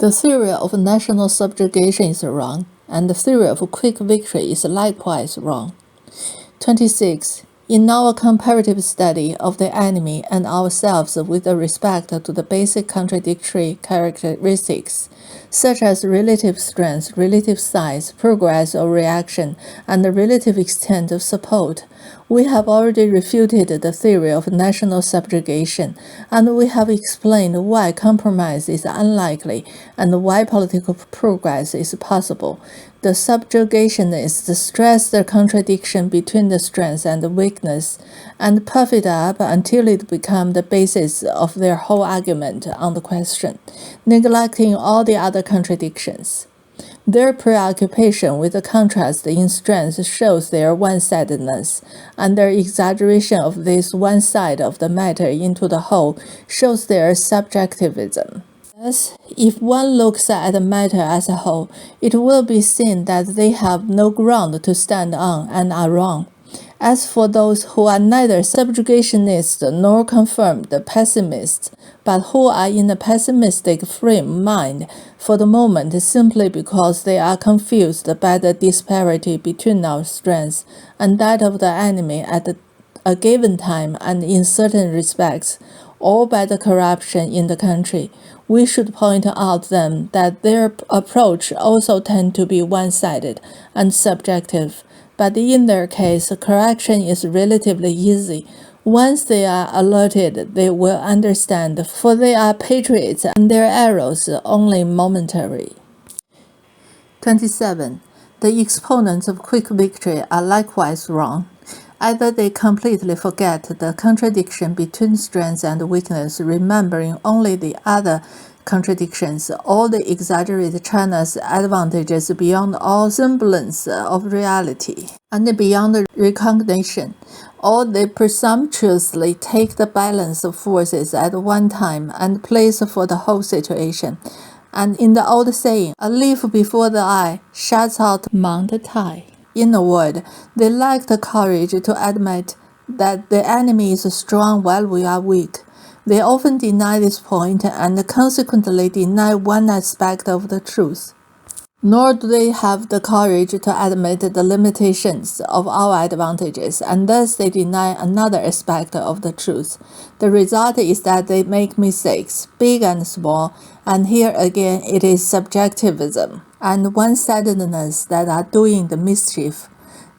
The theory of national subjugation is wrong, and the theory of quick victory is likewise wrong. 26. In our comparative study of the enemy and ourselves with respect to the basic contradictory characteristics, such as relative strength, relative size, progress or reaction, and the relative extent of support, we have already refuted the theory of national subjugation, and we have explained why compromise is unlikely and why political progress is possible. The subjugationists stress the contradiction between the strength and the weakness, and puff it up until it becomes the basis of their whole argument on the question, neglecting all the other contradictions. Their preoccupation with the contrast in strength shows their one-sidedness, and their exaggeration of this one side of the matter into the whole shows their subjectivism. Thus, if one looks at the matter as a whole, it will be seen that they have no ground to stand on and are wrong. As for those who are neither subjugationists nor confirmed pessimists, but who are in a pessimistic frame of mind for the moment simply because they are confused by the disparity between our strengths and that of the enemy at a given time and in certain respects, or by the corruption in the country, we should point out them that their approach also tend to be one-sided and subjective, but in their case, correction is relatively easy. Once they are alerted, they will understand, for they are patriots and their errors only momentary. 27. The exponents of quick victory are likewise wrong. Either they completely forget the contradiction between strength and weakness, remembering only the other contradictions, or they exaggerate China's advantages beyond all semblance of reality and beyond recognition, or they presumptuously take the balance of forces at one time and place for the whole situation. And in the old saying, a leaf before the eye shuts out Mount Tai. In a word, they lack the courage to admit that the enemy is strong while we are weak. They often deny this point and consequently deny one aspect of the truth. Nor do they have the courage to admit the limitations of our advantages, and thus they deny another aspect of the truth. The result is that they make mistakes, big and small, and here again it is subjectivism and one-sidedness that are doing the mischief.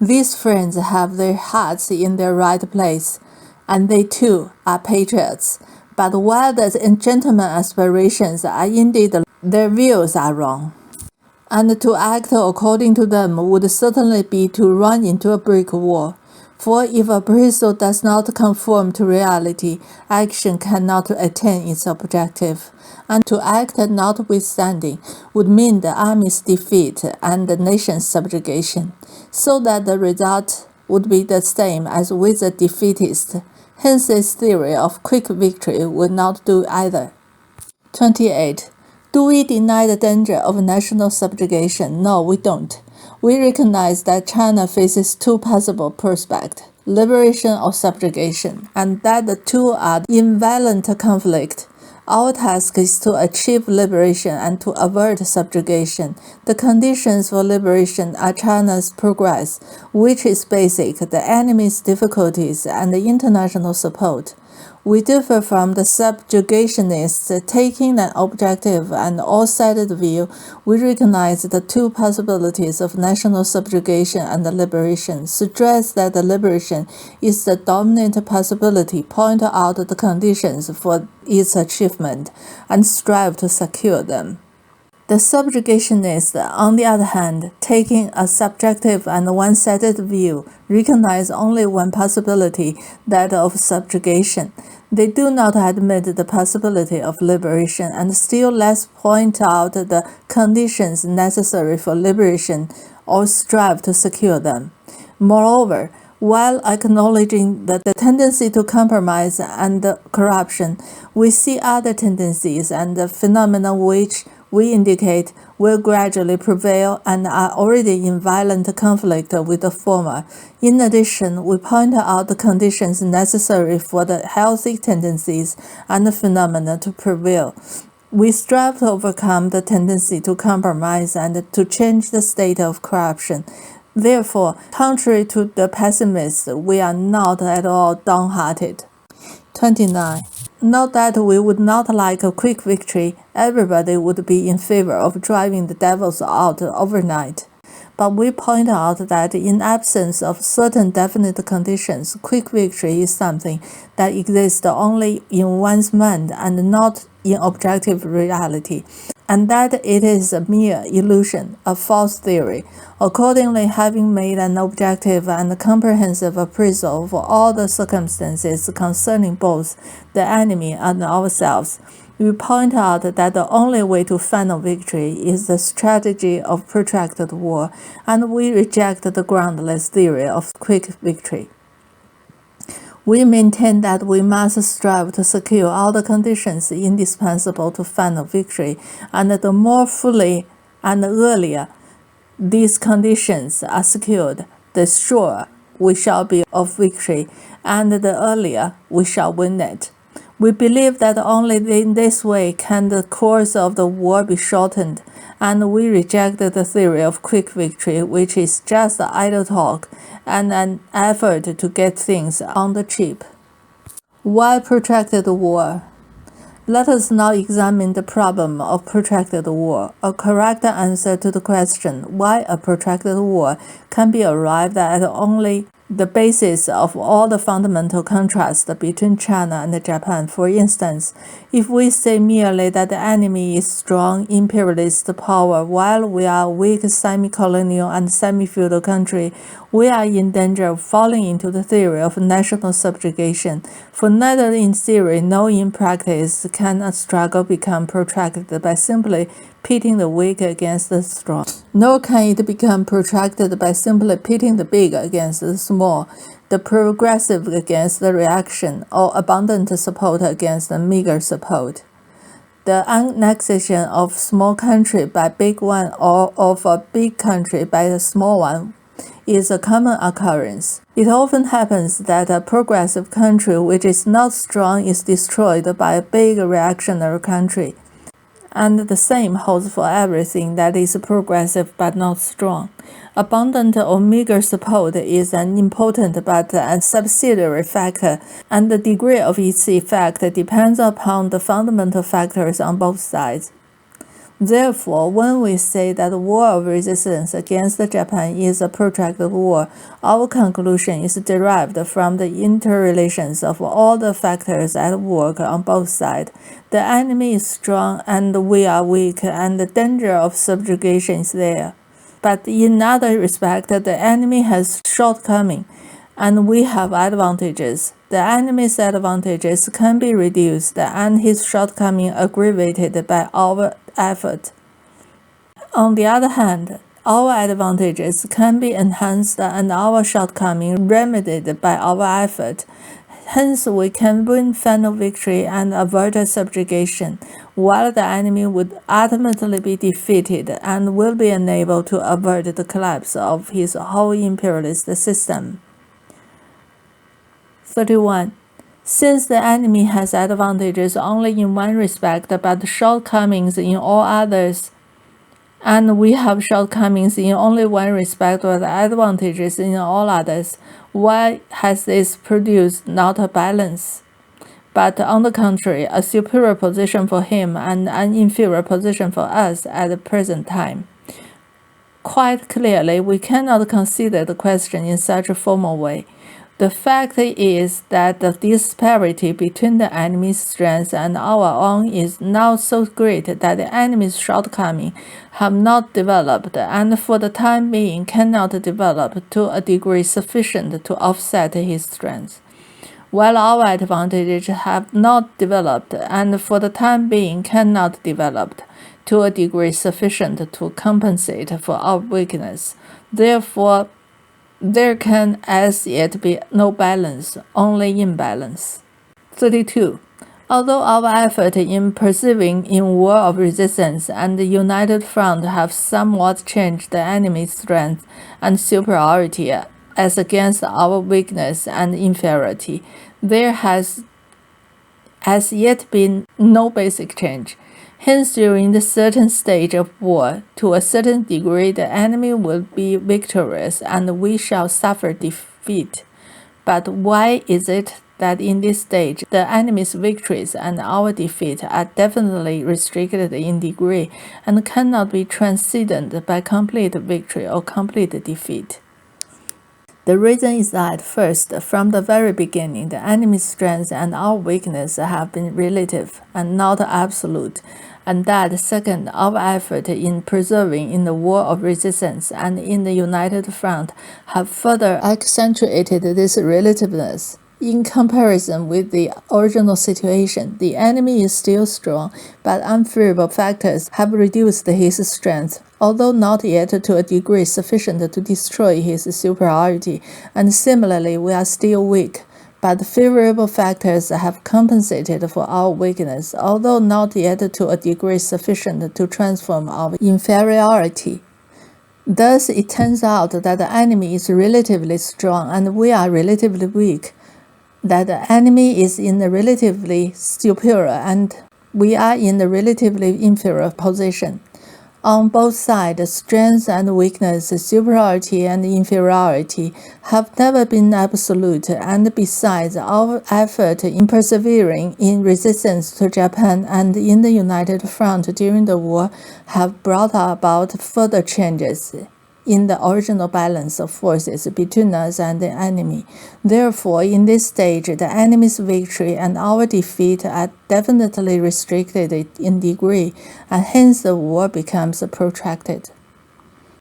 These friends have their hearts in their right place, and they too are patriots. But while the gentlemen aspirations are indeed, their views are wrong. And to act according to them would certainly be to run into a brick wall. For if a principle does not conform to reality, action cannot attain its objective. And to act notwithstanding would mean the army's defeat and the nation's subjugation, so that the result would be the same as with the defeatist. Hence this theory of quick victory would not do either. 28. Do we deny the danger of national subjugation? No, we don't. We recognize that China faces two possible prospects, liberation or subjugation, and that the two are in violent conflict. Our task is to achieve liberation and to avert subjugation. The conditions for liberation are China's progress, which is basic, the enemy's difficulties, and the international support. We differ from the subjugationists, taking an objective and all-sided view. We recognize the two possibilities of national subjugation and liberation, stress that the liberation is the dominant possibility, point out the conditions for its achievement, and strive to secure them. The subjugationists, on the other hand, taking a subjective and one-sided view, recognize only one possibility, that of subjugation. They do not admit the possibility of liberation and still less point out the conditions necessary for liberation or strive to secure them. Moreover, while acknowledging the tendency to compromise and corruption, we see other tendencies and the phenomena which we indicate will gradually prevail and are already in violent conflict with the former. In addition, we point out the conditions necessary for the healthy tendencies and the phenomena to prevail. We strive to overcome the tendency to compromise and to change the state of corruption. Therefore, contrary to the pessimists, we are not at all downhearted. 29. Not that we would not like a quick victory, everybody would be in favor of driving the devils out overnight. But we point out that in absence of certain definite conditions, quick victory is something that exists only in one's mind and not in objective reality, and that it is a mere illusion, a false theory. Accordingly, having made an objective and comprehensive appraisal of all the circumstances concerning both the enemy and ourselves, we point out that the only way to final victory is the strategy of protracted war, and we reject the groundless theory of quick victory. We maintain that we must strive to secure all the conditions indispensable to final victory, and the more fully and earlier these conditions are secured, the surer we shall be of victory, and the earlier we shall win it. We believe that only in this way can the course of the war be shortened, and we reject the theory of quick victory, which is just idle talk and an effort to get things on the cheap. Why protracted war? Let us now examine the problem of protracted war. A correct answer to the question why a protracted war can be arrived at only the basis of all the fundamental contrast between China and Japan. For instance, if we say merely that the enemy is strong imperialist power while we are a weak semi-colonial and semi-feudal country, we are in danger of falling into the theory of national subjugation, for neither in theory nor in practice can a struggle become protracted by simply pitting the weak against the strong, nor can it become protracted by simply pitting the big against the small, the progressive against the reaction, or abundant support against the meager support. The annexation of small country by big one or of a big country by a small one is a common occurrence. It often happens that a progressive country which is not strong is destroyed by a big reactionary country. And the same holds for everything that is progressive but not strong. Abundant or meager support is an important but a subsidiary factor, and the degree of its effect depends upon the fundamental factors on both sides. Therefore, when we say that the war of resistance against Japan is a protracted war, our conclusion is derived from the interrelations of all the factors at work on both sides. The enemy is strong and we are weak, and the danger of subjugation is there. But in other respects, the enemy has shortcomings, and we have advantages. The enemy's advantages can be reduced and his shortcoming aggravated by our effort. On the other hand, our advantages can be enhanced and our shortcoming remedied by our effort. Hence, we can win final victory and avert subjugation, while the enemy would ultimately be defeated and will be unable to avert the collapse of his whole imperialist system. 31. Since the enemy has advantages only in one respect but shortcomings in all others, and we have shortcomings in only one respect but advantages in all others, why has this produced not a balance, but on the contrary, a superior position for him and an inferior position for us at the present time? Quite clearly, we cannot consider the question in such a formal way. The fact is that the disparity between the enemy's strength and our own is now so great that the enemy's shortcomings have not developed and for the time being cannot develop to a degree sufficient to offset his strength, while our advantages have not developed and for the time being cannot develop to a degree sufficient to compensate for our weakness. Therefore, there can as yet be no balance, only imbalance. 32. Although our effort in persevering in war of resistance and the united front have somewhat changed the enemy's strength and superiority as against our weakness and inferiority, there has as yet been no basic change. Hence, during the certain stage of war, to a certain degree, the enemy will be victorious, and we shall suffer defeat. But why is it that in this stage, the enemy's victories and our defeat are definitely restricted in degree and cannot be transcended by complete victory or complete defeat? The reason is that, first, from the very beginning, the enemy's strength and our weakness have been relative and not absolute, and that, second, our effort in preserving in the war of resistance and in the united front have further accentuated this relativeness. In comparison with the original situation, the enemy is still strong, but unfavorable factors have reduced his strength, although not yet to a degree sufficient to destroy his superiority, and similarly we are still weak. But favorable factors have compensated for our weakness, although not yet to a degree sufficient to transform our inferiority. Thus, it turns out that the enemy is relatively strong and we are relatively weak, that the enemy is in a relatively superior and we are in a relatively inferior position. On both sides, strength and weakness, superiority and inferiority have never been absolute, and besides, our effort in persevering in resistance to Japan and in the united front during the war have brought about further changes in the original balance of forces between us and the enemy. Therefore, in this stage, the enemy's victory and our defeat are definitely restricted in degree, and hence the war becomes protracted.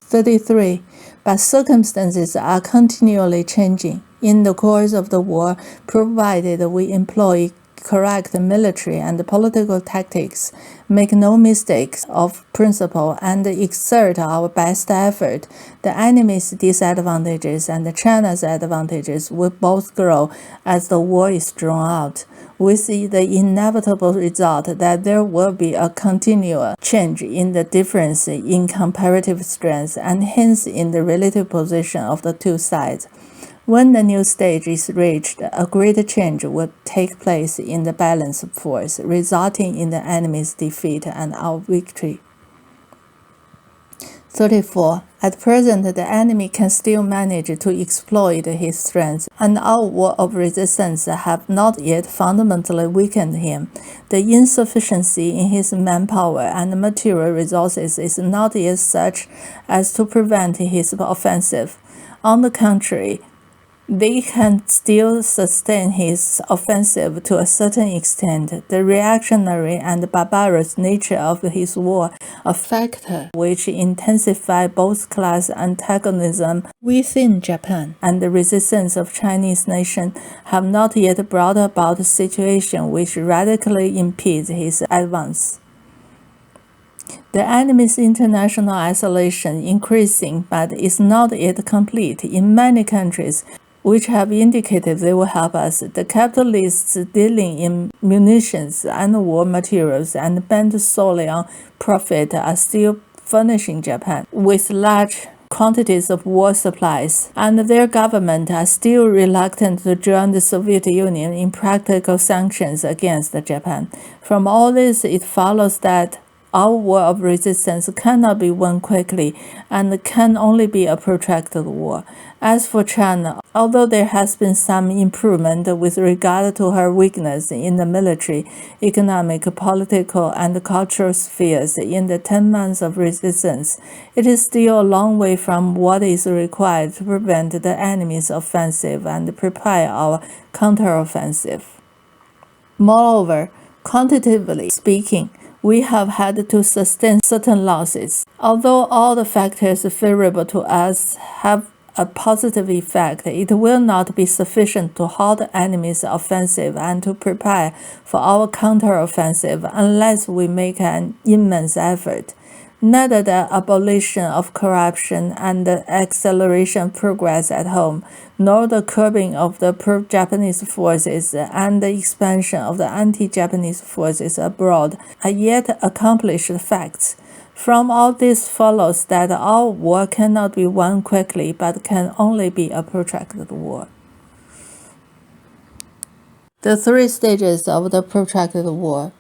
33. But circumstances are continually changing. In the course of the war, provided we employ correct military and political tactics, make no mistakes of principle, and exert our best effort, the enemy's disadvantages and China's advantages will both grow as the war is drawn out. We see the inevitable result that there will be a continual change in the difference in comparative strength and hence in the relative position of the two sides. When the new stage is reached, a great change will take place in the balance of force, resulting in the enemy's defeat and our victory. 34. At present, the enemy can still manage to exploit his strength, and our war of resistance have not yet fundamentally weakened him. The insufficiency in his manpower and material resources is not yet such as to prevent his offensive. On the contrary, they can still sustain his offensive to a certain extent. The reactionary and barbarous nature of his war, a factor which intensifies both class antagonism within Japan and the resistance of Chinese nation, have not yet brought about a situation which radically impedes his advance. The enemy's international isolation increasing, but is not yet complete. In many countries, which have indicated they will help us, the capitalists dealing in munitions and war materials and bent solely on profit are still furnishing Japan with large quantities of war supplies, and their government are still reluctant to join the Soviet Union in practical sanctions against Japan. From all this, it follows that our war of resistance cannot be won quickly and can only be a protracted war. As for China, although there has been some improvement with regard to her weakness in the military, economic, political, and cultural spheres in the 10 months of resistance, it is still a long way from what is required to prevent the enemy's offensive and prepare our counteroffensive. Moreover, quantitatively speaking, we have had to sustain certain losses. Although all the factors favorable to us have a positive effect, it will not be sufficient to halt the enemy's offensive and to prepare for our counteroffensive unless we make an immense effort. Neither the abolition of corruption and the acceleration of progress at home, nor the curbing of the pro-Japanese forces and the expansion of the anti-Japanese forces abroad are yet accomplished facts. From all this follows that our war cannot be won quickly, but can only be a protracted war. The three stages of the protracted war.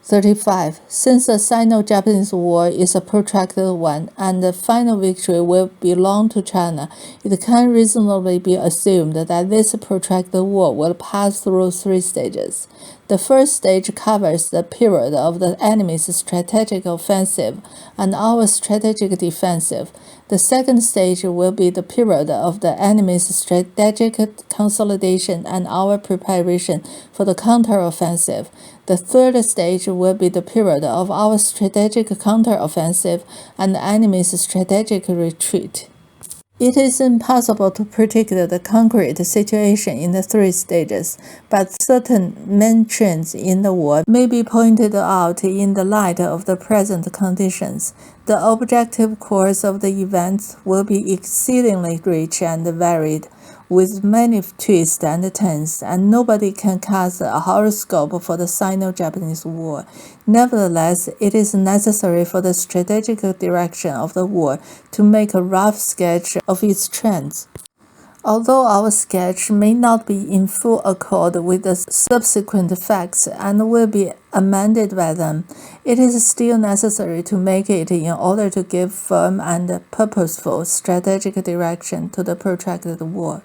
35. Since the Sino-Japanese War is a protracted one and the final victory will belong to China, it can reasonably be assumed that this protracted war will pass through 3 stages. The first stage covers the period of the enemy's strategic offensive and our strategic defensive. The second stage will be the period of the enemy's strategic consolidation and our preparation for the counteroffensive. The third stage will be the period of our strategic counteroffensive and the enemy's strategic retreat. It is impossible to predict the concrete situation in the 3 stages, but certain main trends in the war may be pointed out in the light of the present conditions. The objective course of the events will be exceedingly rich and varied, with many twists and turns, and nobody can cast a horoscope for the Sino-Japanese War. Nevertheless, it is necessary for the strategic direction of the war to make a rough sketch of its trends. Although our sketch may not be in full accord with the subsequent facts and will be amended by them, it is still necessary to make it in order to give firm and purposeful strategic direction to the protracted war.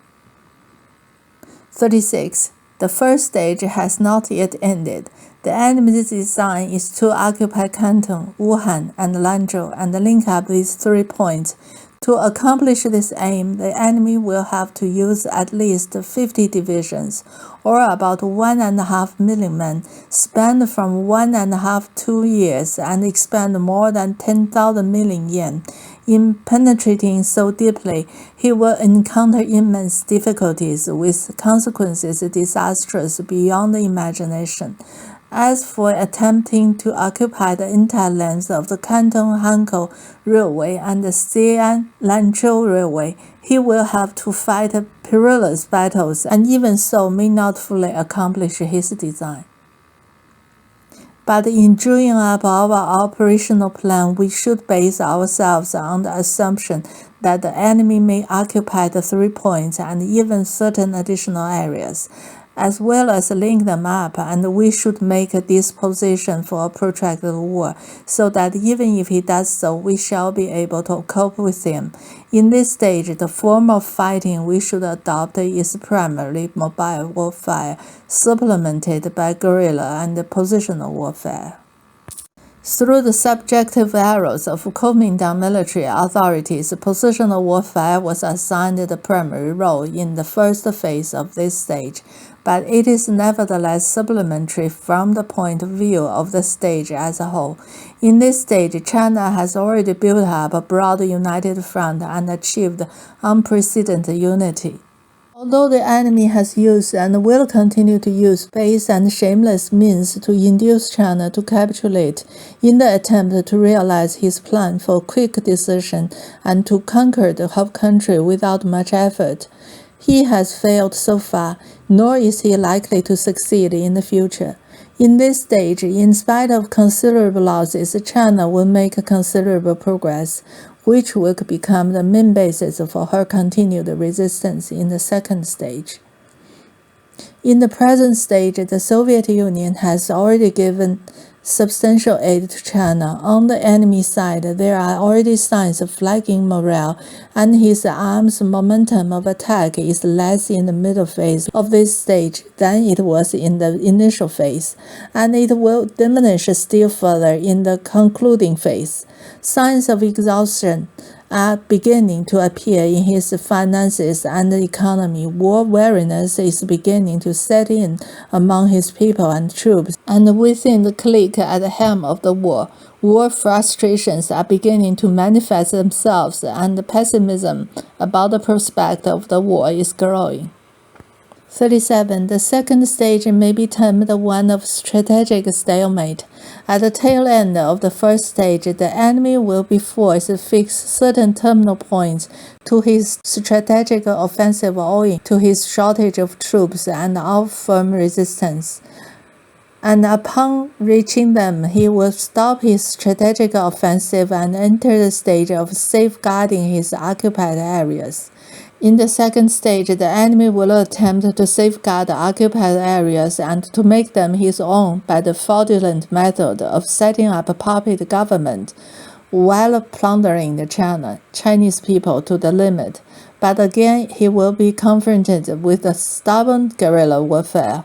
36. The first stage has not yet ended. The enemy's design is to occupy Canton, Wuhan, and Lanzhou and link up these 3 points. To accomplish this aim, the enemy will have to use at least 50 divisions, or about 1.5 million men, spend from 1.5 to 2 years, and expend more than 10,000 million yen. In penetrating so deeply, he will encounter immense difficulties with consequences disastrous beyond imagination. As for attempting to occupy the entire length of the Canton-Hankou Railway and the Xi'an-Lanzhou Railway, he will have to fight perilous battles and even so may not fully accomplish his design. But in drawing up our operational plan, we should base ourselves on the assumption that the enemy may occupy the 3 points and even certain additional areas, as well as link them up, and we should make a disposition for a protracted war, so that even if he does so, we shall be able to cope with him. In this stage, the form of fighting we should adopt is primarily mobile warfare, supplemented by guerrilla and positional warfare. Through the subjective errors of Kuomintang military authorities, positional warfare was assigned the primary role in the first phase of this stage, but it is nevertheless supplementary from the point of view of the stage as a whole. In this stage, China has already built up a broad united front and achieved unprecedented unity. Although the enemy has used and will continue to use base and shameless means to induce China to capitulate in the attempt to realize his plan for quick decision and to conquer the whole country without much effort, he has failed so far, nor is he likely to succeed in the future. In this stage, in spite of considerable losses, China will make considerable progress, which will become the main basis for her continued resistance in the second stage. In the present stage, the Soviet Union has already given substantial aid to China. On the enemy side, there are already signs of flagging morale, and his arms' momentum of attack is less in the middle phase of this stage than it was in the initial phase, and it will diminish still further in the concluding phase. Signs of exhaustion are beginning to appear in his finances and the economy. War weariness is beginning to set in among his people and troops, and within the clique at the helm of the war, war frustrations are beginning to manifest themselves, and pessimism about the prospect of the war is growing. 37. The second stage may be termed one of strategic stalemate. At the tail end of the first stage, the enemy will be forced to fix certain terminal points to his strategic offensive owing to his shortage of troops and our firm resistance. And upon reaching them, he will stop his strategic offensive and enter the stage of safeguarding his occupied areas. In the second stage, the enemy will attempt to safeguard the occupied areas and to make them his own by the fraudulent method of setting up a puppet government while plundering the Chinese people to the limit. But again, he will be confronted with a stubborn guerrilla warfare.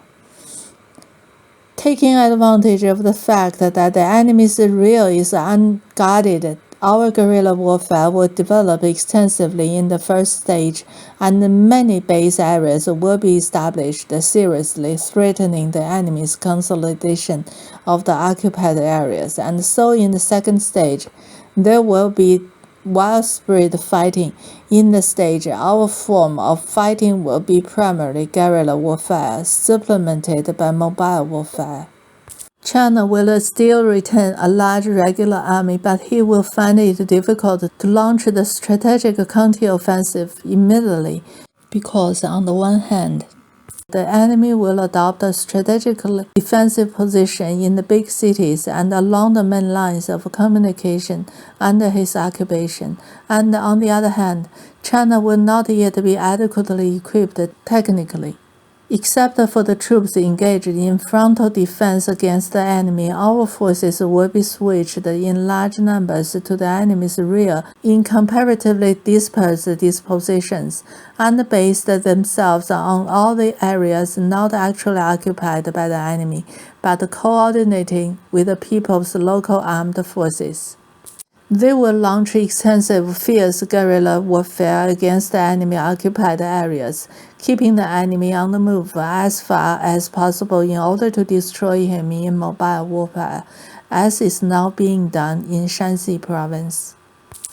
Taking advantage of the fact that the enemy's rear is unguarded, our guerrilla warfare will develop extensively in the first stage, and many base areas will be established, seriously threatening the enemy's consolidation of the occupied areas. And so in the second stage, there will be widespread fighting. In the stage, our form of fighting will be primarily guerrilla warfare, supplemented by mobile warfare. China will still retain a large regular army, but he will find it difficult to launch the strategic counteroffensive immediately because, on the one hand, the enemy will adopt a strategically defensive position in the big cities and along the main lines of communication under his occupation, and on the other hand, China will not yet be adequately equipped technically. Except for the troops engaged in frontal defense against the enemy, our forces will be switched in large numbers to the enemy's rear in comparatively dispersed dispositions, and based themselves on all the areas not actually occupied by the enemy, but coordinating with the people's local armed forces. They will launch extensive, fierce guerrilla warfare against the enemy-occupied areas, keeping the enemy on the move as far as possible in order to destroy him in mobile warfare, as is now being done in Shanxi province.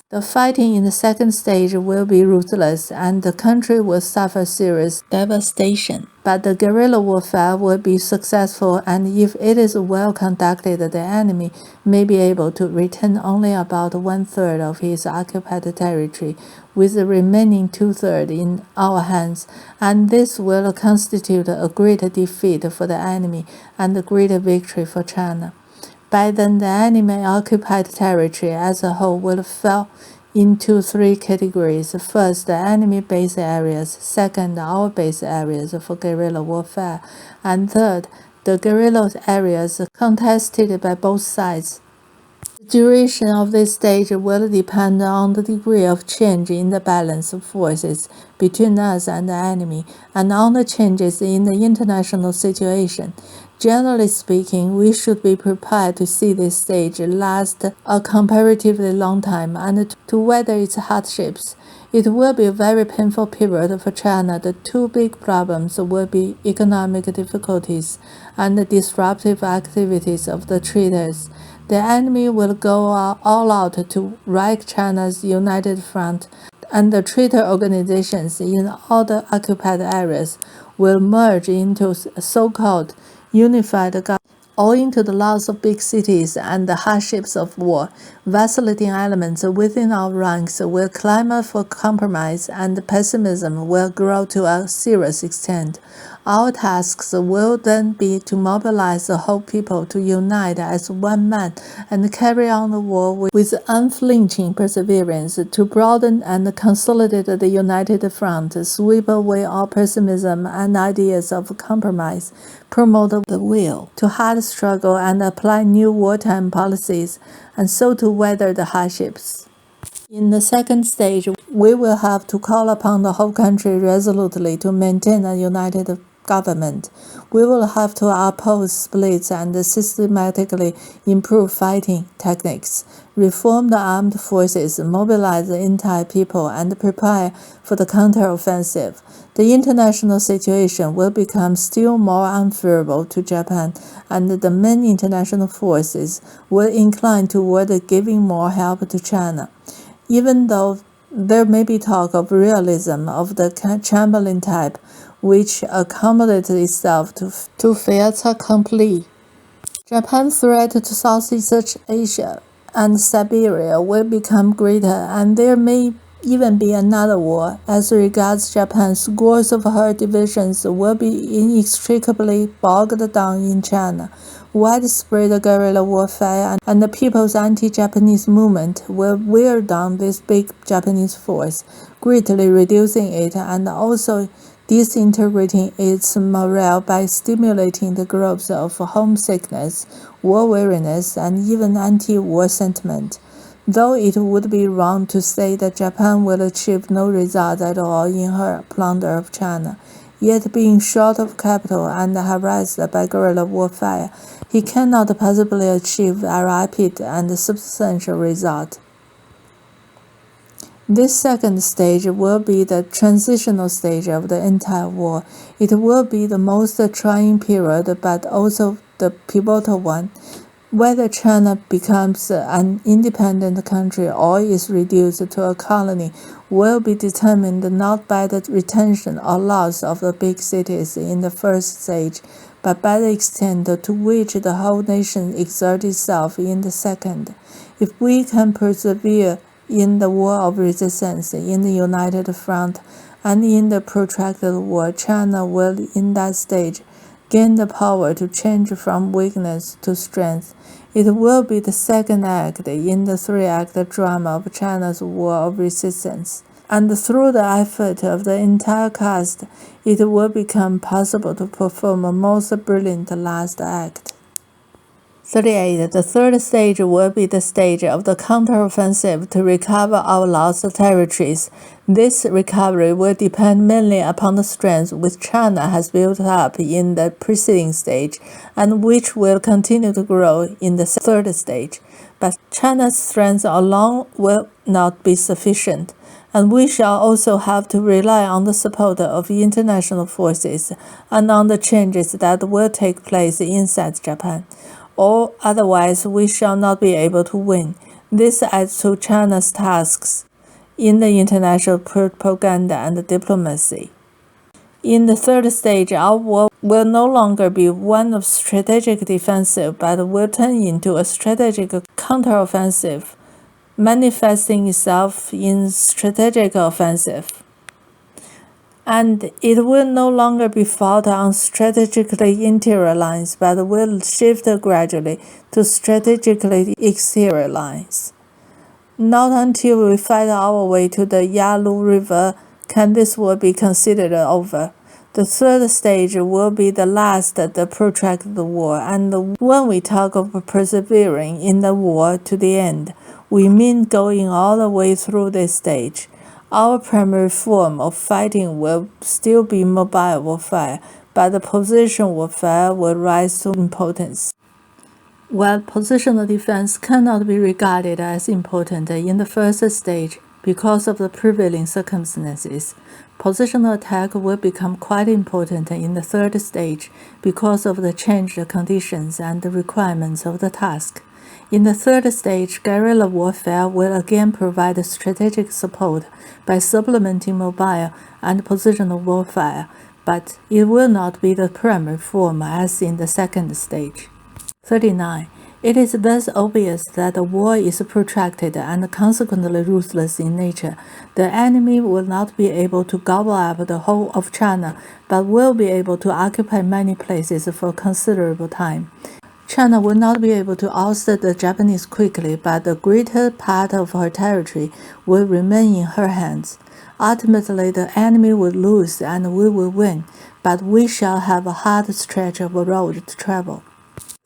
The fighting in the second stage will be ruthless, and the country will suffer serious devastation. But the guerrilla warfare will be successful, and if it is well conducted, the enemy may be able to retain only about 1/3 of his occupied territory, with the remaining 2/3 in our hands, and this will constitute a great defeat for the enemy and a great victory for China. By then, the enemy-occupied territory as a whole will fall into 3 categories. First, the enemy base areas. Second, our base areas for guerrilla warfare. And third, the guerrilla areas contested by both sides. The duration of this stage will depend on the degree of change in the balance of forces between us and the enemy, and on the changes in the international situation. Generally speaking, we should be prepared to see this stage last a comparatively long time and to weather its hardships. It will be a very painful period for China. The 2 big problems will be economic difficulties and the disruptive activities of the traitors. The enemy will go all out to wreck China's united front, and the traitor organizations in all the occupied areas will merge into so-called unified government. Owing to the loss of big cities and the hardships of war, vacillating elements within our ranks will clamor for compromise, and pessimism will grow to a serious extent. Our tasks will then be to mobilize the whole people to unite as one man and carry on the war with unflinching perseverance, to broaden and consolidate the united front, sweep away all pessimism and ideas of compromise, promote the will to hard struggle and apply new wartime policies, and so to weather the hardships. In the second stage, we will have to call upon the whole country resolutely to maintain a united government. We will have to oppose splits and systematically improve fighting techniques, reform the armed forces, mobilize the entire people, and prepare for the counteroffensive. The international situation will become still more unfavorable to Japan, and the main international forces will incline toward giving more help to China. Even though there may be talk of realism of the Chamberlain type, which accommodates itself to fait accompli, Japan's threat to Southeast Asia and Siberia will become greater, and there may even be another war. As regards Japan, scores of her divisions will be inextricably bogged down in China. Widespread guerrilla warfare and the people's anti-Japanese movement will wear down this big Japanese force, greatly reducing it and also disintegrating its morale by stimulating the growth of homesickness, war weariness, and even anti-war sentiment. Though it would be wrong to say that Japan will achieve no result at all in her plunder of China, yet being short of capital and harassed by guerrilla warfare, he cannot possibly achieve a rapid and substantial result. This second stage will be the transitional stage of the entire war. It will be the most trying period, but also the pivotal one. Whether China becomes an independent country or is reduced to a colony will be determined not by the retention or loss of the big cities in the first stage, but by the extent to which the whole nation exerts itself in the second. If we can persevere in the war of resistance, in the united front, and in the protracted war, China will, in that stage, gain the power to change from weakness to strength. It will be the second act in the three-act drama of China's war of resistance. And through the effort of the entire cast, it will become possible to perform a most brilliant last act. 38. The third stage will be the stage of the counteroffensive to recover our lost territories. This recovery will depend mainly upon the strength which China has built up in the preceding stage, and which will continue to grow in the third stage. But China's strength alone will not be sufficient, and we shall also have to rely on the support of international forces and on the changes that will take place inside Japan. Or otherwise we shall not be able to win. This adds to China's tasks in the international propaganda and diplomacy. In the third stage, our war will no longer be one of strategic defensive, but will turn into a strategic counteroffensive, manifesting itself in strategic offensive. And it will no longer be fought on strategically interior lines, but will shift gradually to strategically exterior lines. Not until we fight our way to the Yalu River can this war be considered over. The third stage will be the last, the protracted war, and when we talk of persevering in the war to the end, we mean going all the way through this stage. Our primary form of fighting will still be mobile warfare, but the position warfare will rise to importance. While positional defense cannot be regarded as important in the first stage because of the prevailing circumstances, positional attack will become quite important in the third stage because of the changed conditions and the requirements of the task. In the third stage, guerrilla warfare will again provide strategic support by supplementing mobile and positional warfare, but it will not be the primary form as in the second stage. 39. It is thus obvious that the war is protracted and consequently ruthless in nature. The enemy will not be able to gobble up the whole of China, but will be able to occupy many places for considerable time. China will not be able to oust the Japanese quickly, but the greater part of her territory will remain in her hands. Ultimately, the enemy will lose and we will win, but we shall have a hard stretch of road to travel.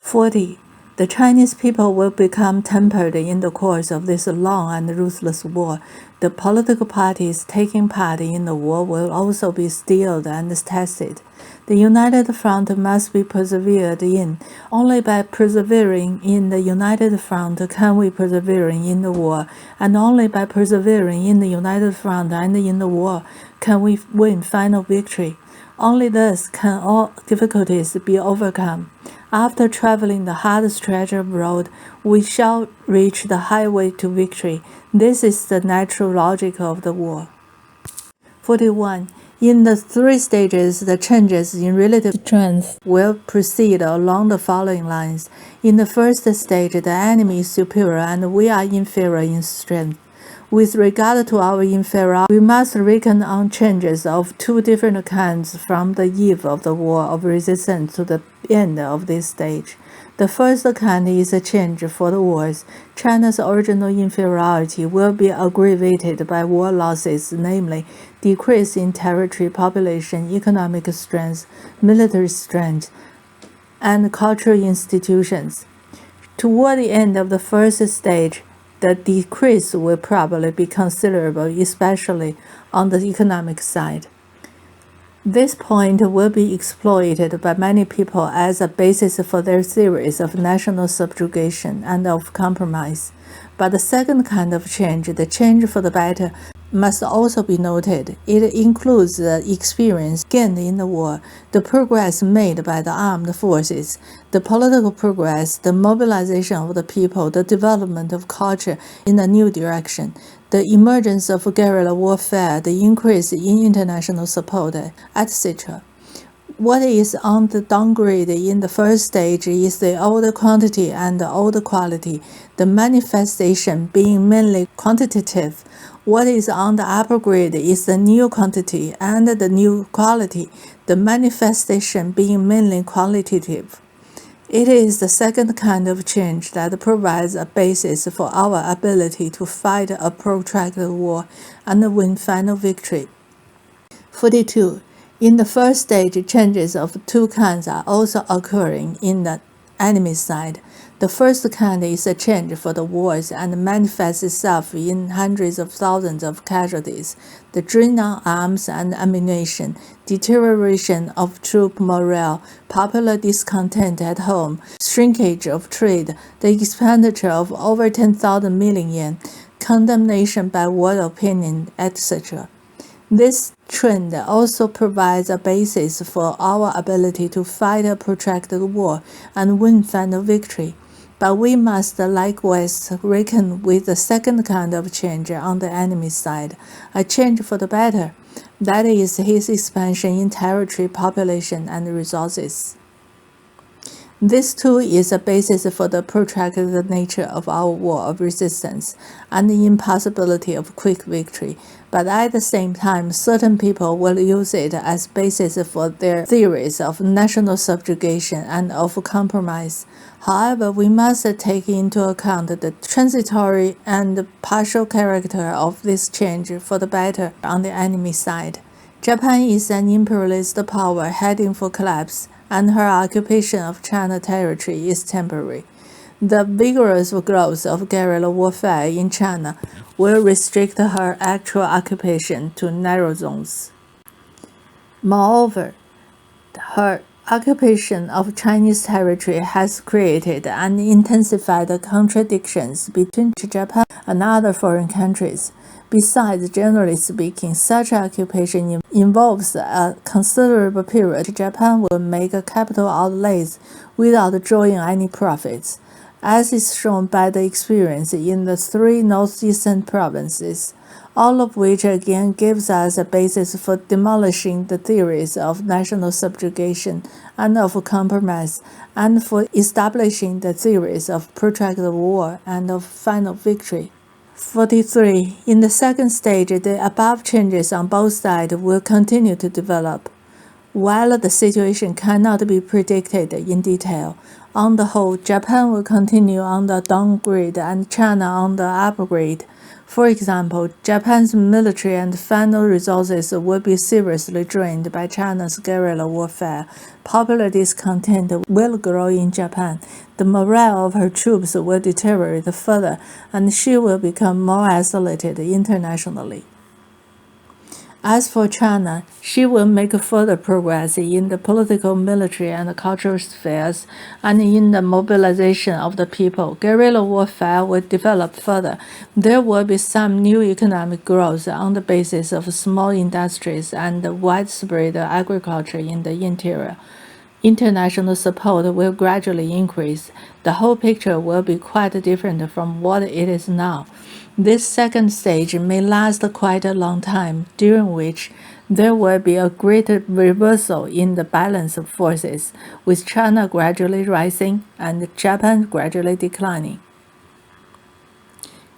40. The Chinese people will become tempered in the course of this long and ruthless war. The political parties taking part in the war will also be steeled and tested. The united front must be persevered in. Only by persevering in the united front can we persevere in the war, and only by persevering in the united front and in the war can we win final victory. Only thus can all difficulties be overcome. After traveling the hard stretch of road, we shall reach the highway to victory. This is the natural logic of the war. 41. In the three stages, the changes in relative strength will proceed along the following lines. In the first stage, the enemy is superior and we are inferior in strength. With regard to our inferior, we must reckon on changes of two different kinds from the eve of the war of resistance to the end of this stage. The first kind is a change for the worse. China's original inferiority will be aggravated by war losses, namely decrease in territory, population, economic strength, military strength, and cultural institutions. Toward the end of the first stage, the decrease will probably be considerable, especially on the economic side. This point will be exploited by many people as a basis for their theories of national subjugation and of compromise. But the second kind of change, the change for the better, must also be noted. It includes the experience gained in the war, the progress made by the armed forces, the political progress, the mobilization of the people, the development of culture in a new direction, the emergence of guerrilla warfare, the increase in international support, etc. What is on the downgrade in the first stage is the old quantity and the old quality, the manifestation being mainly quantitative. What is on the upper grade is the new quantity and the new quality, the manifestation being mainly qualitative. It is the second kind of change that provides a basis for our ability to fight a protracted war and win final victory. 42. In the first stage, changes of two kinds are also occurring in the enemy side. The first kind is a change for the worse and manifests itself in hundreds of thousands of casualties, the drain on arms and ammunition, deterioration of troop morale, popular discontent at home, shrinkage of trade, the expenditure of over 10,000 million yen, condemnation by world opinion, etc. This trend also provides a basis for our ability to fight a protracted war and win final victory. But we must likewise reckon with the second kind of change on the enemy side, a change for the better. That is his expansion in territory, population, and resources. This too is a basis for the protracted nature of our war of resistance and the impossibility of quick victory. But at the same time, certain people will use it as basis for their theories of national subjugation and of compromise. However, we must take into account the transitory and partial character of this change for the better on the enemy side. Japan is an imperialist power heading for collapse, and her occupation of China territory is temporary. The vigorous growth of guerrilla warfare in China will restrict her actual occupation to narrow zones. Moreover, her occupation of Chinese territory has created and intensified the contradictions between Japan and other foreign countries. Besides, generally speaking, such occupation involves a considerable period. Japan will make capital outlays without drawing any profits, as is shown by the experience in the three northeastern provinces, all of which again gives us a basis for demolishing the theories of national subjugation and of compromise, and for establishing the theories of protracted war and of final victory. 43. In the second stage, the above changes on both sides will continue to develop. While the situation cannot be predicted in detail, on the whole, Japan will continue on the downgrade and China on the upgrade. For example, Japan's military and final resources will be seriously drained by China's guerrilla warfare. Popular discontent will grow in Japan. The morale of her troops will deteriorate further, and she will become more isolated internationally. As for China, she will make further progress in the political, military, and cultural spheres, and in the mobilization of the people. Guerrilla warfare will develop further. There will be some new economic growth on the basis of small industries and widespread agriculture in the interior. International support will gradually increase. The whole picture will be quite different from what it is now. This second stage may last quite a long time, during which there will be a great reversal in the balance of forces, with China gradually rising and Japan gradually declining.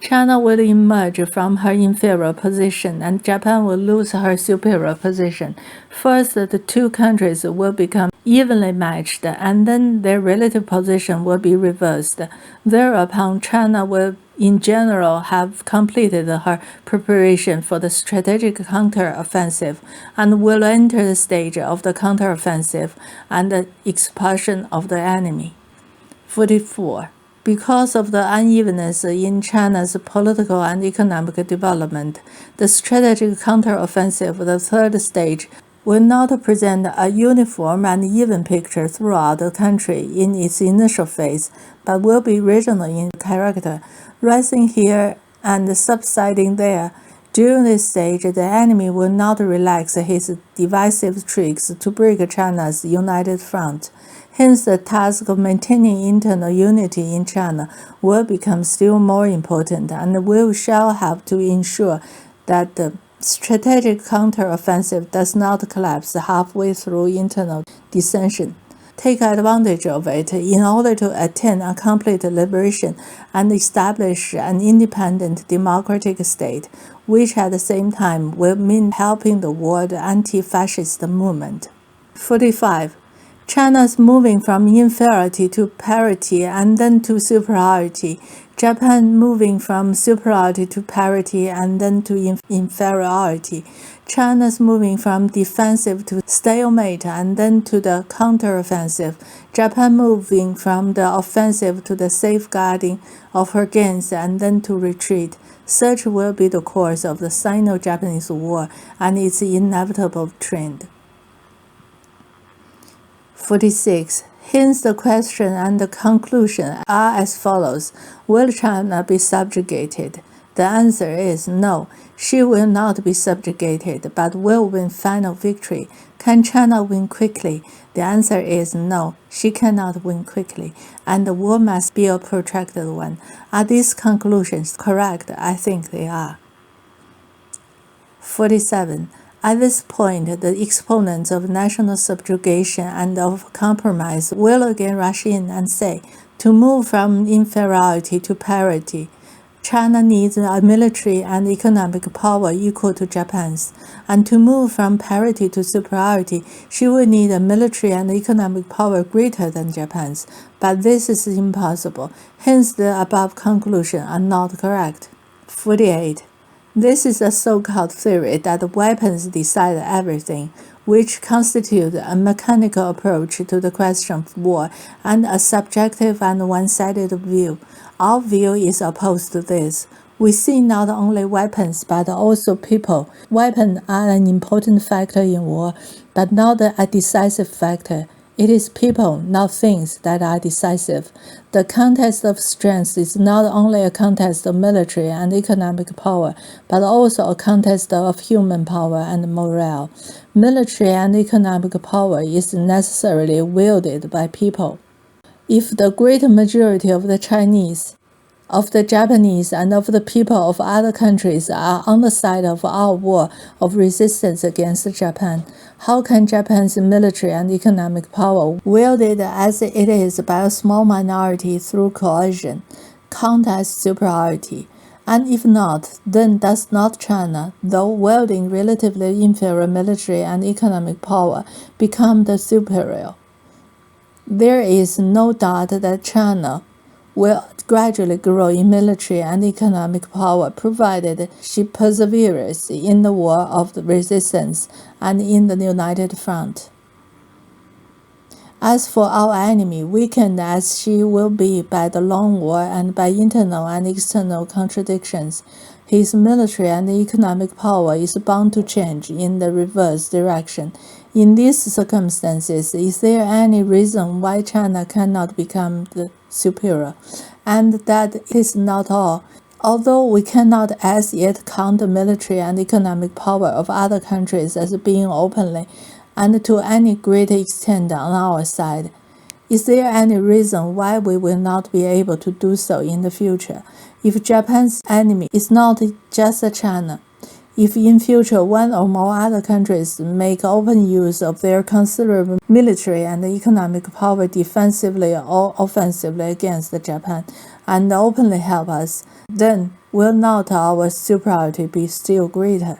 China will emerge from her inferior position and Japan will lose her superior position. First, the two countries will become evenly matched, and then their relative position will be reversed. Thereupon, China will in general have completed her preparation for the strategic counteroffensive and will enter the stage of the counteroffensive and the expulsion of the enemy. 44. Because of the unevenness in China's political and economic development, the strategic counteroffensive, the third stage, will not present a uniform and even picture throughout the country in its initial phase, but will be regional in character, rising here and subsiding there. During this stage, the enemy will not relax his divisive tricks to break China's united front. Hence, the task of maintaining internal unity in China will become still more important, and we shall have to ensure that the strategic counteroffensive does not collapse halfway through internal dissension. Take advantage of it in order to attain a complete liberation and establish an independent democratic state, which at the same time will mean helping the world anti-fascist movement. 45. China's moving from inferiority to parity and then to superiority. Japan moving from superiority to parity and then to inferiority. China's moving from defensive to stalemate and then to the counteroffensive. Japan moving from the offensive to the safeguarding of her gains and then to retreat. Such will be the course of the Sino-Japanese War and its inevitable trend. 46. Hence the question and the conclusion are as follows. Will China be subjugated? The answer is no. She will not be subjugated, but will win final victory. Can China win quickly? The answer is no. She cannot win quickly, and the war must be a protracted one. Are these conclusions correct? I think they are. 47. At this point, the exponents of national subjugation and of compromise will again rush in and say, to move from inferiority to parity, China needs a military and economic power equal to Japan's, and to move from parity to superiority, she will need a military and economic power greater than Japan's, but this is impossible, hence the above conclusions are not correct. 48. This is a so-called theory that weapons decide everything, which constitutes a mechanical approach to the question of war and a subjective and one-sided view. Our view is opposed to this. We see not only weapons but also people. Weapons are an important factor in war, but not a decisive factor. It is people, not things, that are decisive. The contest of strength is not only a contest of military and economic power, but also a contest of human power and morale. Military and economic power is necessarily wielded by people. If the great majority of the Chinese, of the Japanese, and of the people of other countries are on the side of our war of resistance against Japan, how can Japan's military and economic power, wielded as it is by a small minority through coercion, contest superiority? And if not, then does not China, though wielding relatively inferior military and economic power, become the superior? There is no doubt that China will gradually grow in military and economic power provided she perseveres in the war of the resistance and in the united front. As for our enemy, weakened as she will be by the long war and by internal and external contradictions, his military and economic power is bound to change in the reverse direction. In these circumstances, is there any reason why China cannot become the superior? And that is not all. Although we cannot as yet count the military and economic power of other countries as being openly and to any great extent on our side, is there any reason why we will not be able to do so in the future? If Japan's enemy is not just China, if in future one or more other countries make open use of their considerable military and economic power defensively or offensively against Japan and openly help us, then will not our superiority be still greater?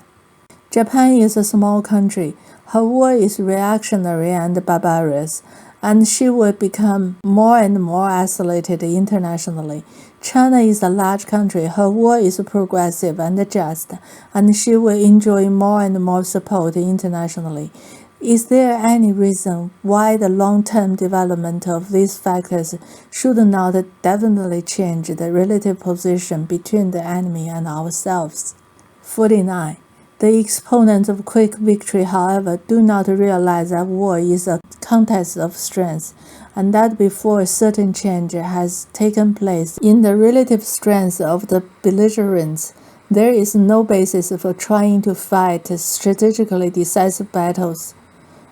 Japan is a small country. Her war is reactionary and barbarous, and she will become more and more isolated internationally. China is a large country. Her war is progressive and just, and she will enjoy more and more support internationally. Is there any reason why the long-term development of these factors should not definitely change the relative position between the enemy and ourselves? 49. The exponents of quick victory, however, do not realize that war is a contest of strength, and that before a certain change has taken place in the relative strength of the belligerents, there is no basis for trying to fight strategically decisive battles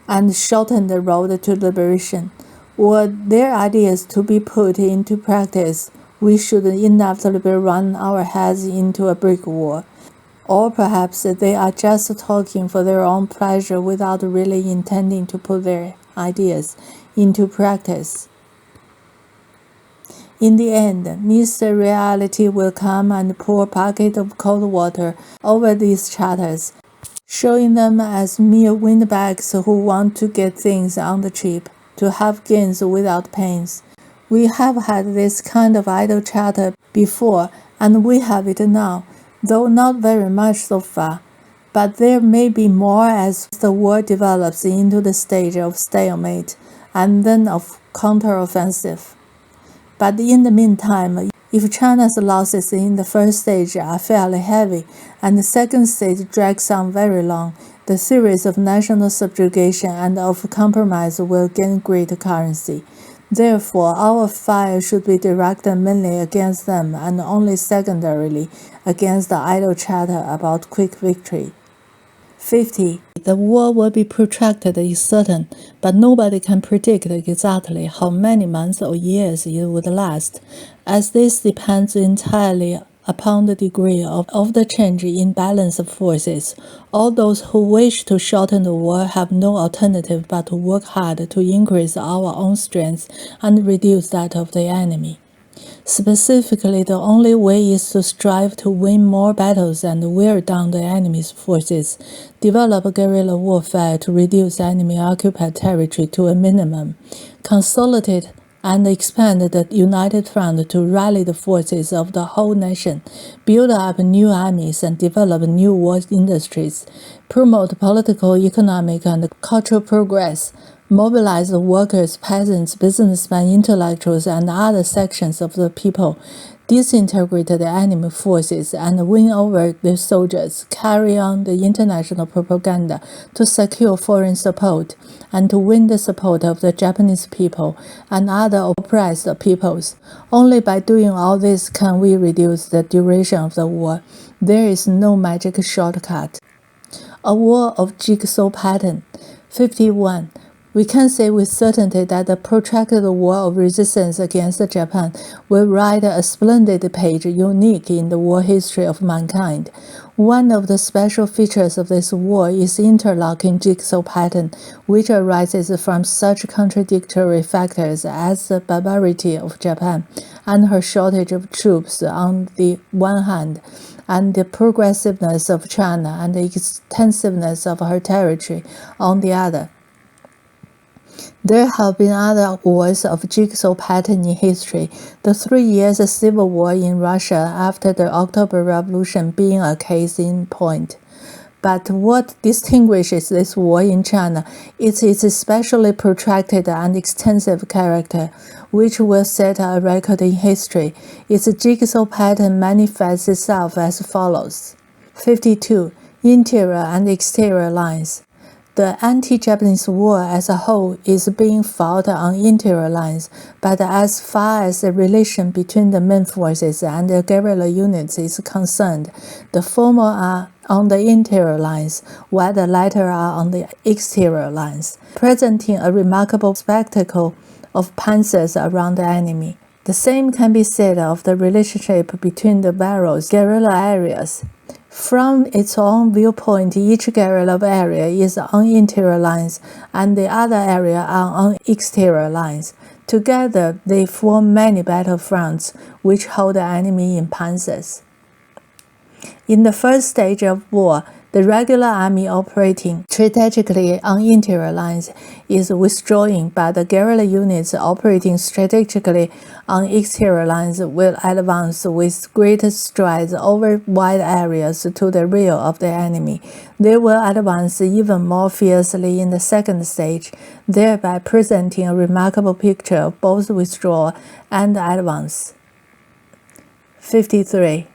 and shorten the road to liberation. Were their ideas to be put into practice, we should inevitably run our heads into a brick wall. Or perhaps they are just talking for their own pleasure without really intending to put their ideas into practice. In the end, Mr. Reality will come and pour a bucket of cold water over these chatters, showing them as mere windbags who want to get things on the cheap, to have gains without pains. We have had this kind of idle chatter before, and we have it now, though not very much so far. But there may be more as the war develops into the stage of stalemate and then of counteroffensive. But in the meantime, if China's losses in the first stage are fairly heavy and the second stage drags on very long, the theories of national subjugation and of compromise will gain great currency. Therefore, our fire should be directed mainly against them and only secondarily against the idle chatter about quick victory. 50. The war will be protracted is certain, but nobody can predict exactly how many months or years it would last, as this depends entirely upon the degree of the change in balance of forces. All those who wish to shorten the war have no alternative but to work hard to increase our own strength and reduce that of the enemy. Specifically, the only way is to strive to win more battles and wear down the enemy's forces, develop guerrilla warfare to reduce enemy-occupied territory to a minimum, consolidate and expand the united front to rally the forces of the whole nation, build up new armies and develop new war industries, promote political, economic, and cultural progress, mobilize the workers, peasants, businessmen, intellectuals, and other sections of the people, disintegrate the enemy forces, and win over the soldiers, carry on the international propaganda to secure foreign support, and to win the support of the Japanese people and other oppressed peoples. Only by doing all this can we reduce the duration of the war. There is no magic shortcut. A war of jigsaw pattern. 51. We can say with certainty that the protracted war of resistance against Japan will write a splendid page unique in the war history of mankind. One of the special features of this war is interlocking jigsaw pattern, which arises from such contradictory factors as the barbarity of Japan and her shortage of troops on the one hand, and the progressiveness of China and the extensiveness of her territory on the other. There have been other wars of jigsaw pattern in history, the 3 years civil war in Russia after the October Revolution being a case in point. But what distinguishes this war in China is its especially protracted and extensive character, which will set a record in history. Its jigsaw pattern manifests itself as follows. 52. Interior and exterior lines. The anti-Japanese war as a whole is being fought on interior lines, but as far as the relation between the main forces and the guerrilla units is concerned, the former are on the interior lines, while the latter are on the exterior lines, presenting a remarkable spectacle of panzers around the enemy. The same can be said of the relationship between the various guerrilla areas. From its own viewpoint, each guerrilla area is on interior lines and the other area are on exterior lines. Together, they form many battlefronts which hold the enemy in panzers. In the first stage of war, The regular army operating strategically on interior lines is withdrawing, but the guerrilla units operating strategically on exterior lines will advance with great strides over wide areas to the rear of the enemy. They will advance even more fiercely in the second stage, thereby presenting a remarkable picture of both withdrawal and advance. 53.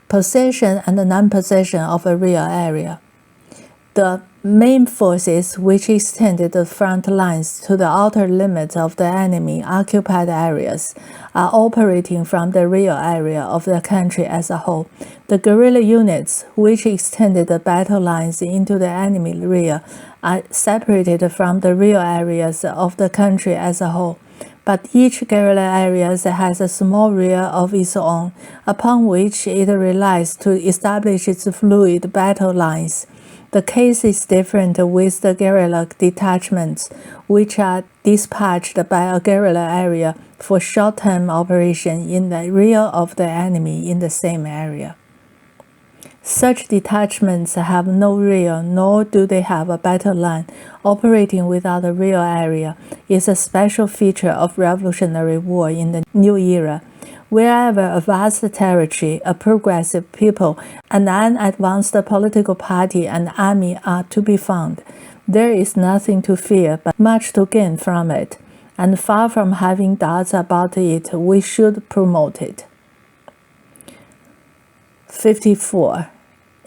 Possession and non-possession of a real area. The main forces which extended the front lines to the outer limits of the enemy occupied areas are operating from the real area of the country as a whole. The guerrilla units which extended the battle lines into the enemy rear are separated from the real areas of the country as a whole. But each guerrilla area has a small rear of its own, upon which it relies to establish its fluid battle lines. The case is different with the guerrilla detachments, which are dispatched by a guerrilla area for short-term operation in the rear of the enemy in the same area. Such detachments have no rear, nor do they have a battle line. Operating without a real area is a special feature of Revolutionary War in the new era. Wherever a vast territory, a progressive people, and an advanced political party and army are to be found, there is nothing to fear but much to gain from it, and far from having doubts about it, we should promote it. 54.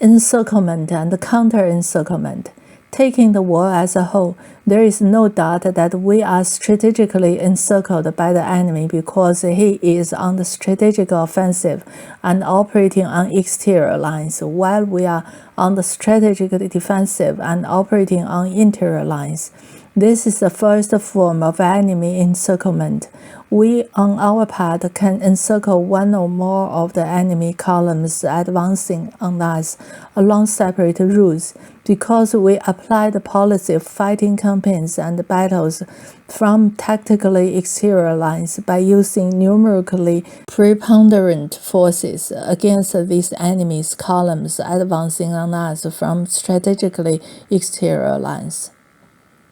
Encirclement and counter-encirclement. Taking the war as a whole, there is no doubt that we are strategically encircled by the enemy because he is on the strategic offensive and operating on exterior lines, while we are on the strategic defensive and operating on interior lines. This is the first form of enemy encirclement. We, on our part, can encircle one or more of the enemy columns advancing on us along separate routes, because we apply the policy of fighting campaigns and battles from tactically exterior lines by using numerically preponderant forces against these enemy's columns advancing on us from strategically exterior lines.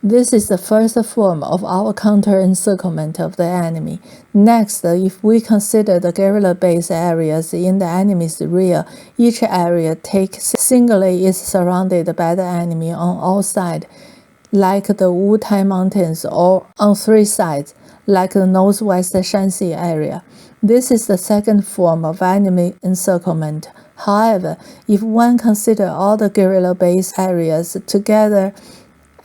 This is the first form of our counter-encirclement of the enemy. Next, if we consider the guerrilla-based areas in the enemy's rear, each area taken singly is surrounded by the enemy on all sides, like the Wutai Mountains, or on three sides, like the northwest Shanxi area. This is the second form of enemy encirclement. However, if one considers all the guerrilla-based areas together,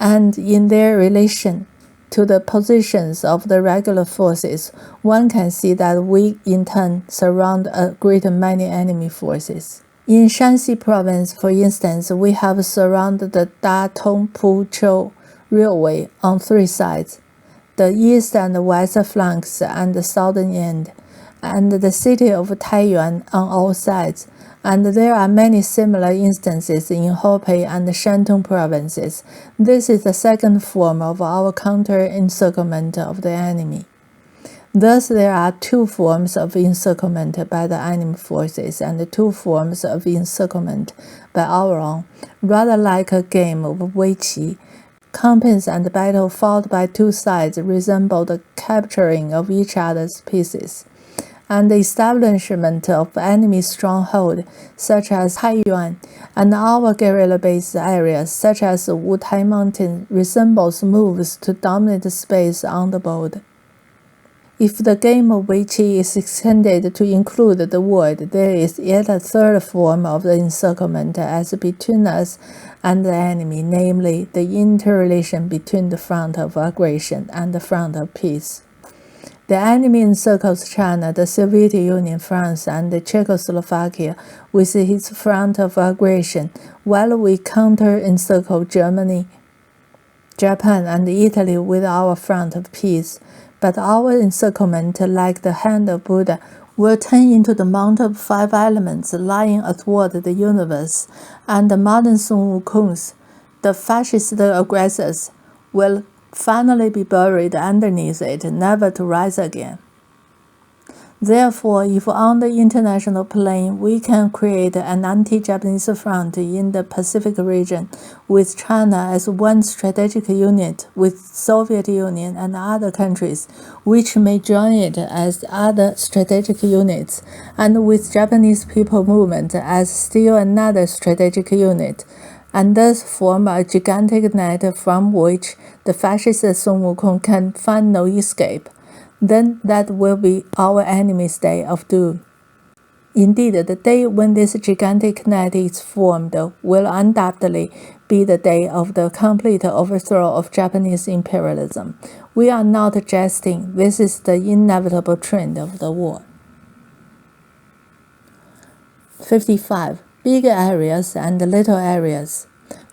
and in their relation to the positions of the regular forces, one can see that we in turn surround a great many enemy forces. In Shanxi province, for instance, we have surrounded the Datong-Puchou Railway on three sides, the east and west flanks and the southern end, and the city of Taiyuan on all sides. And there are many similar instances in Hebei and Shantung provinces. This is the second form of our counter-encirclement of the enemy. Thus, there are two forms of encirclement by the enemy forces and two forms of encirclement by our own, rather like a game of Weiqi. Campaigns and battle fought by two sides resemble the capturing of each other's pieces, and the establishment of enemy stronghold, such as Taiyuan, and our guerrilla-based areas, such as Wutai Mountain, resembles moves to dominate space on the board. If the game of Weiqi is extended to include the word, there is yet a third form of the encirclement as between us and the enemy, namely the interrelation between the front of aggression and the front of peace. The enemy encircles China, the Soviet Union, France, and Czechoslovakia with its front of aggression, while we counter-encircle Germany, Japan, and Italy with our front of peace. But our encirclement, like the hand of Buddha, will turn into the mount of five elements lying athwart the universe, and the modern Sun Wukongs, the fascist aggressors, will finally be buried underneath it, never to rise again. Therefore, if on the international plane we can create an anti-Japanese front in the Pacific region with China as one strategic unit with Soviet Union and other countries which may join it as other strategic units, and with Japanese people movement as still another strategic unit, and thus form a gigantic net from which the fascist Sun Wukong can find no escape, then that will be our enemy's day of doom. Indeed, the day when this gigantic net is formed will undoubtedly be the day of the complete overthrow of Japanese imperialism. We are not jesting. This is the inevitable trend of the war. 55. Big areas and little areas.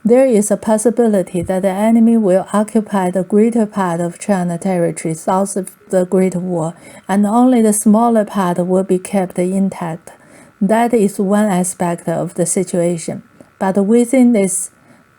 There is a possibility that the enemy will occupy the greater part of China territory south of the Great Wall, and only the smaller part will be kept intact. That is one aspect of the situation. But within this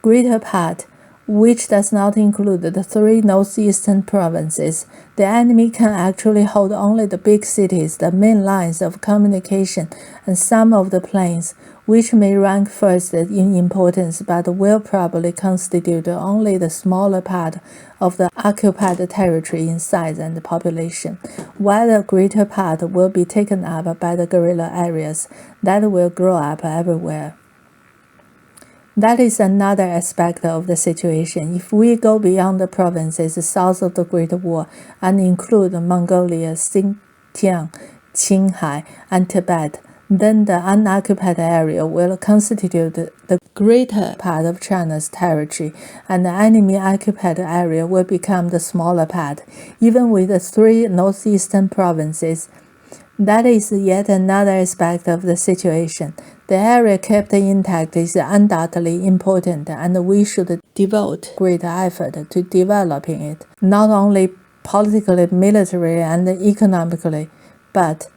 greater part, which does not include the three northeastern provinces, the enemy can actually hold only the big cities, the main lines of communication, and some of the plains, which may rank first in importance but will probably constitute only the smaller part of the occupied territory in size and population, while the greater part will be taken up by the guerrilla areas that will grow up everywhere. That is another aspect of the situation. If we go beyond the provinces south of the Great Wall and include Mongolia, Xinjiang, Qinghai, and Tibet, then the unoccupied area will constitute the greater part of China's territory, and the enemy-occupied area will become the smaller part, even with the three northeastern provinces. That is yet another aspect of the situation. The area kept intact is undoubtedly important, and we should devote great effort to developing it, not only politically, militarily, and economically, but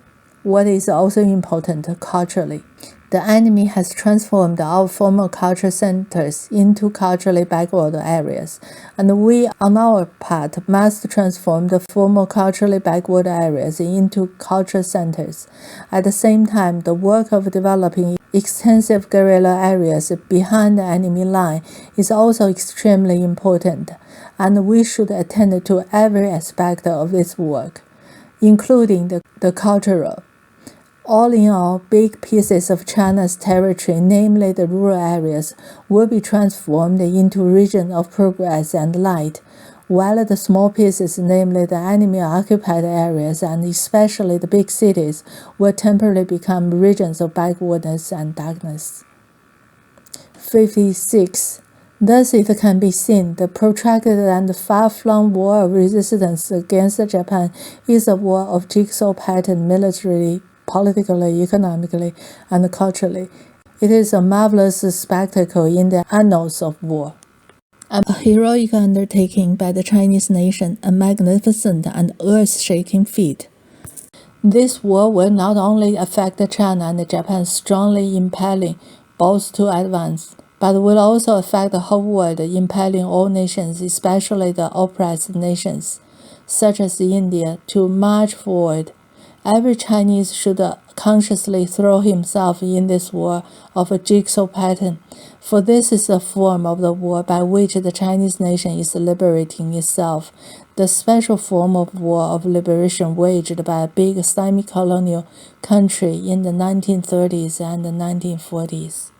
what is also important culturally. The enemy has transformed our former culture centers into culturally backward areas, and we, on our part, must transform the former culturally backward areas into culture centers. At the same time, the work of developing extensive guerrilla areas behind the enemy line is also extremely important, and we should attend to every aspect of this work, including the cultural. All in all, big pieces of China's territory, namely the rural areas, will be transformed into regions of progress and light, while the small pieces, namely the enemy-occupied areas and especially the big cities, will temporarily become regions of backwardness and darkness. 56. Thus it can be seen, the protracted and far-flung war of resistance against Japan is a war of jigsaw pattern militarily, politically, economically, and culturally. It is a marvelous spectacle in the annals of war. A heroic undertaking by the Chinese nation, a magnificent and earth-shaking feat. This war will not only affect China and Japan, strongly impelling both to advance, but will also affect the whole world, impelling all nations, especially the oppressed nations, such as India, to march forward. Every Chinese should consciously throw himself in this war of a jigsaw pattern, for this is a form of the war by which the Chinese nation is liberating itself, the special form of war of liberation waged by a big semi-colonial country in the 1930s and the 1940s.